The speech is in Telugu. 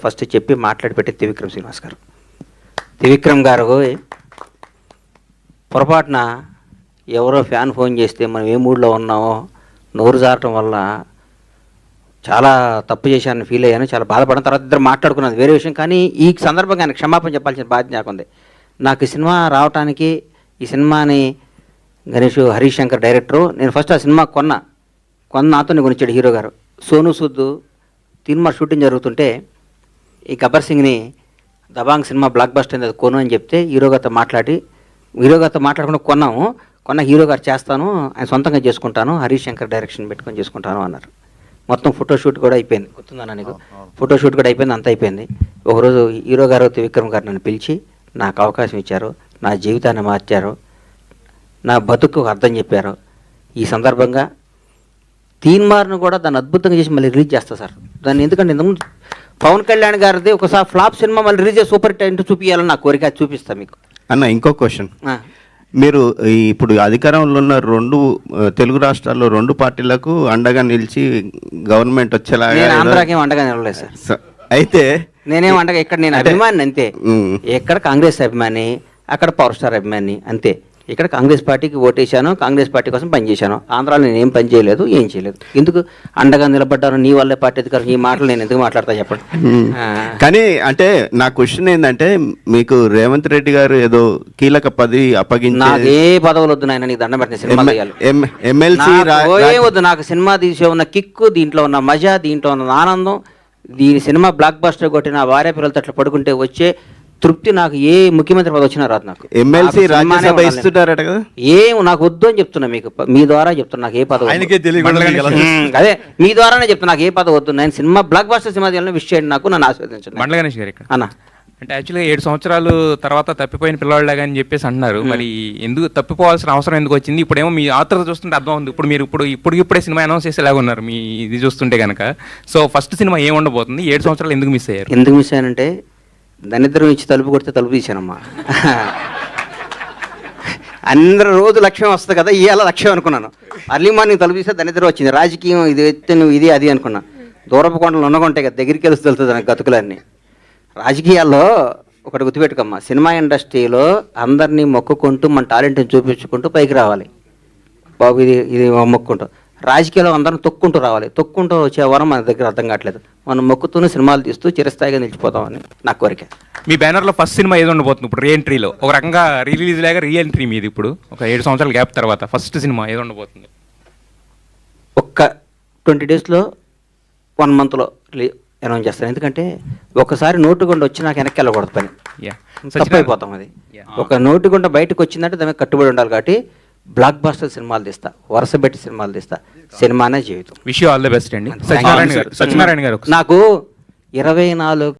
ఫస్ట్ చెప్పి మాట్లాడి పెట్టి త్రివిక్రమ్ శ్రీనివాస్ గారు. త్రివిక్రమ్ గారు పొరపాటున ఎవరో ఫ్యాన్ ఫోన్ చేస్తే మనం ఏ మూడ్లో ఉన్నామో నోరు జారటం వల్ల చాలా తప్పు చేశానని ఫీల్ అయ్యాను, చాలా బాధపడిన. తర్వాత ఇద్దరు మాట్లాడుకున్నది వేరే విషయం. కానీ ఈ సందర్భంగా ఆయన క్షమాపణ చెప్పాల్సిన బాధ్యత నాకుంది. నాకు ఈ సినిమా రావటానికి, ఈ సినిమాని గణేష్ హరీష్ శంకర్ డైరెక్టరు, నేను ఫస్ట్ ఆ సినిమా కొన్న నాతోనే కొనిచ్చాడు హీరో గారు. సోను సూద్ తీన్మార్ షూటింగ్ జరుగుతుంటే ఈ గబ్బర్ సింగ్ని దబాంగ్ సినిమా బ్లాక్ బస్టర్ అయింది, అది కొను అని చెప్తే హీరో గారితో మాట్లాడకుండా కొన్న హీరో గారు చేస్తాను, ఆయన సొంతంగా చేసుకుంటాను, హరీష్ శంకర్ డైరెక్షన్ పెట్టుకొని చేసుకుంటాను అన్నారు. మొత్తం ఫోటోషూట్ కూడా అయిపోయింది, గుర్తుందా నీకు? ఫోటోషూట్ కూడా అయిపోయింది, అంతా అయిపోయింది. ఒకరోజు హీరో గారు త్రివిక్రమ్ గారు నన్ను పిలిచి నాకు అవకాశం ఇచ్చారు, నా జీవితాన్ని మార్చారు, నా బతుకు అర్థం చెప్పారు. ఈ సందర్భంగా తీన్మార్ను కూడా దాన్ని అద్భుతంగా చేసి మళ్ళీ రిలీజ్ చేస్తా సార్. దాన్ని ఎందుకంటే ఇంతకుముందు పవన్ కళ్యాణ్ గారిది ఒకసారి ఫ్లాప్ సినిమా మళ్ళీ రిలీజ్ చేసి సూపర్ హిట్ చూపించాలని నా కోరిక, అది చూపిస్తాను మీకు. అన్న ఇంకో క్వశ్చన్, మీరు ఇప్పుడు అధికారంలో ఉన్న రెండు తెలుగు రాష్ట్రాల్లో రెండు పార్టీలకు అండగా నిలిచి గవర్నమెంట్ వచ్చేలాగా, ఆంధ్రాకేం అండగా నిలవలేదు సార్. అయితే నేనేం అండగా, ఇక్కడ నేను అభిమాని అంతే. ఎక్కడ కాంగ్రెస్ అభిమాని, అక్కడ పవర్ స్టార్ అభిమాని అంతే. ఇక్కడ కాంగ్రెస్ పార్టీకి ఓటేశాను, కాంగ్రెస్ పార్టీ కోసం పనిచేశాను. ఆంధ్రాలో నేను ఏం పని చేయలేదు, ఏం చేయలేదు. ఎందుకు అండగా నిలబడ్డాను, నీ వల్లే పార్టీ అధికారం, ఈ మాటలు నేను ఎందుకు మాట్లాడతా చెప్పండి. కానీ అంటే నా క్వశ్చన్ ఏంటంటే, మీకు రేవంత్ రెడ్డి గారు ఏదో కీలక పదవి అప్పగించి, నాకు ఏ పదవులు వద్దు నాయన, నీకు దండం పెట్టిన సినిమా తీయాలి, ఎమ్మెల్సీ వద్దు. నాకు సినిమా తీసే ఉన్న కిక్కు, దీంట్లో ఉన్న మజా, దీంట్లో ఉన్న ఆనందం, దీని సినిమా బ్లాక్ బస్టర్ కొట్టి నా భార్య పిల్లలతో అట్లా పడుకుంటే వచ్చే తృప్తి నాకు ఏ ముఖ్యమంత్రి పదవి వచ్చినా రాదు. నాకు ఎమ్మెల్సీ రాజ్యసభ ఇస్తుంటారట కదా, ఏం నాకు వద్దు అని చెప్తున్నా, మీకు మీ ద్వారా చెప్తున్నా, నాకు ఏ పదవి అదే మీ ద్వారానే చెప్తున్నా, నాకు ఏ పదవి వద్దు. నేను సినిమా బ్లాక్ బస్టర్ సినిమా తీయాలని విష్ చేయండి, నాకు నన్ను ఆశీర్వదించండి. మండల గణేష్ గారు అన్న అంటే యాక్చువల్గా 7 సంవత్సరాలు తర్వాత తప్పిపోయిన పిల్లవాళ్ళగా అని చెప్పేసి అంటున్నారు. మరి ఎందుకు తప్పిపోవాల్సిన అవసరం ఎందుకు వచ్చింది? ఇప్పుడేమో మీ ఆత్రత చూస్తుంటే అర్థం ఉంది. ఇప్పుడు మీరు ఇప్పుడే సినిమా అనౌన్స్ చేసేలాగా ఉన్నారు మీ ఇది చూస్తుంటే కనుక. సో ఫస్ట్ సినిమా ఏం ఉండబోతుంది? 7 సంవత్సరాలు ఎందుకు మిస్ అయ్యారు? ఎందుకు మిస్ అయ్యానంటే, దరిద్రం ఇచ్చి తలుపు కొడితే తలుపు తీశానమ్మా. అందరూ రోజు లక్ష్యం వస్తుంది కదా, ఇవాళ లక్ష్యం అనుకున్నాను. అర్లీ మార్నింగ్ తలుపు తీస్తే దరిద్రం వచ్చింది. రాజకీయం ఇది ఎత్తే నువ్వు ఇది అది అనుకున్నా. దూరపు కొండలు ఉన్నకుంటాయి కదా, దగ్గరికి వెళ్తే తెలుస్తుంది నాకు గతుకులన్నీ. రాజకీయాల్లో ఒకటి గుర్తుపెట్టుకోమ్మా, సినిమా ఇండస్ట్రీలో అందరినీ మొక్కుకుంటూ మన టాలెంట్ని చూపించుకుంటూ పైకి రావాలి బాబు, ఇది మొక్కుంటూ. రాజకీయాల్లో అందరం తొక్కుంటూ రావాలి. తొక్కుంటూ వచ్చే వరం మన దగ్గర అర్థం కావట్లేదు. మనం మొక్కుతూనే సినిమాలు తీస్తూ చిరస్థాయిగా నిలిచిపోతామని నా కోరిక. మీ బ్యానర్లో ఫస్ట్ సినిమా ఏది ఉండబోతుంది? ఇప్పుడు రీ ఎంట్రీలో ఒక రకంగా రిలీజ్ లాగా రీ ఎంట్రీ మీది. ఇప్పుడు ఒక 7 సంవత్సరాల గ్యాప్ తర్వాత ఫస్ట్ సినిమా ఏది ఉండబోతుంది? ఒక్క 20 డేస్లో 1 మంత్లో అనౌన్స్ చేస్తాను. ఎందుకంటే ఒకసారి నోటుగుండ వచ్చి నాకు వెనక్కి వెళ్ళకూడదు, పని తప్పైపోతాం. అది ఒక నోటుగుండ బయటకు వచ్చిందంటే దాని మీద కట్టుబడి ఉండాలి. కాబట్టి బ్లాక్ బస్టర్ సినిమాలు తీస్తా, వరుస పెట్టి సినిమాలు తీస్తా. సినిమానే జీవితం. Wish you all the best అండి. సత్యనారాయణ గారు నాకు 24